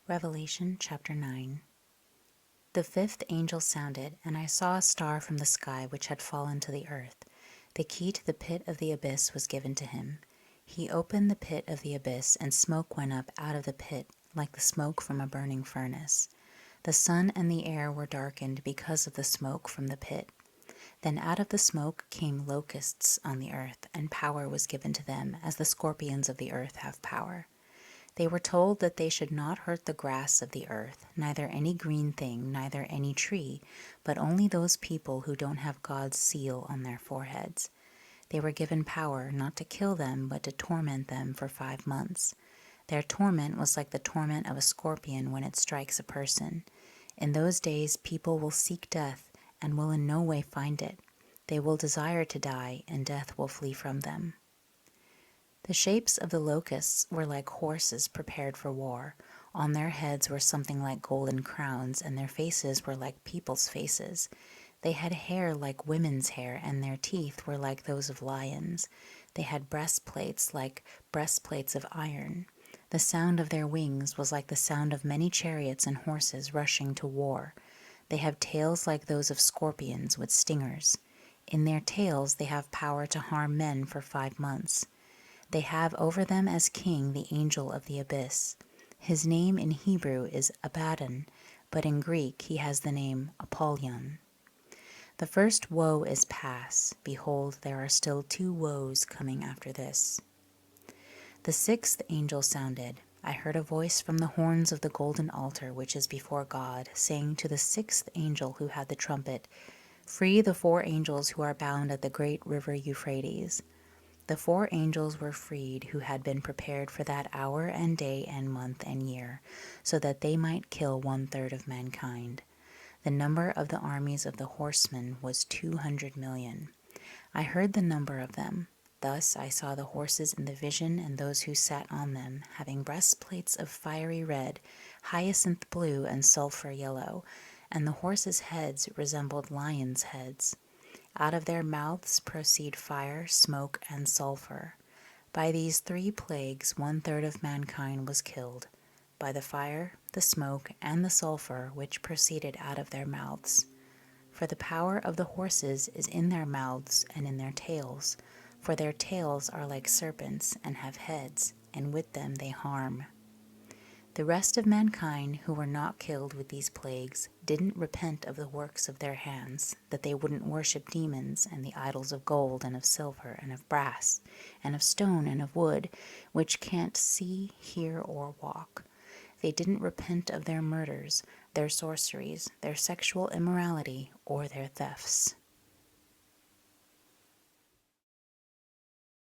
Revelation chapter 9. The fifth angel sounded, and I saw a star from the sky which had fallen to the earth. The key to the pit of the abyss was given to him. He opened the pit of the abyss, and smoke went up out of the pit like the smoke from a burning furnace. The sun and the air were darkened because of the smoke from the pit. Then out of the smoke came locusts on the earth, and power was given to them, as the scorpions of the earth have power. They were told that they should not hurt the grass of the earth, neither any green thing, neither any tree, but only those people who don't have God's seal on their foreheads. They were given power not to kill them, but to torment them for 5 months. Their torment was like the torment of a scorpion when it strikes a person. In those days people will seek death and will in no way find it. They will desire to die, and death will flee from them. The shapes of the locusts were like horses prepared for war. On their heads were something like golden crowns, and their faces were like people's faces. They had hair like women's hair, and their teeth were like those of lions. They had breastplates like breastplates of iron. The sound of their wings was like the sound of many chariots and horses rushing to war. They have tails like those of scorpions with stingers. In their tails they have power to harm men for 5 months. They have over them as king the angel of the abyss. His name in Hebrew is Abaddon, but in Greek he has the name Apollyon. The first woe is past. Behold, there are still 2 woes coming after this. The sixth angel sounded. I heard a voice from the horns of the golden altar which is before God, saying to the 6th angel who had the trumpet, Free the 4 angels who are bound at the great river Euphrates. The 4 angels were freed who had been prepared for that hour and day and month and year, so that they might kill 1/3 of mankind. The number of the armies of the horsemen was 200 million. I heard the number of them. Thus I saw the horses in the vision and those who sat on them, having breastplates of fiery red, hyacinth blue, and sulfur yellow, and the horses' heads resembled lions' heads. Out of their mouths proceed fire, smoke, and sulfur. By these 3 plagues 1/3 of mankind was killed, by the fire, the smoke, and the sulfur which proceeded out of their mouths. For the power of the horses is in their mouths and in their tails, for their tails are like serpents and have heads, and with them they harm. The rest of mankind who were not killed with these plagues didn't repent of the works of their hands, that they wouldn't worship demons and the idols of gold and of silver and of brass and of stone and of wood, which can't see, hear, or walk. They didn't repent of their murders, their sorceries, their sexual immorality, or their thefts.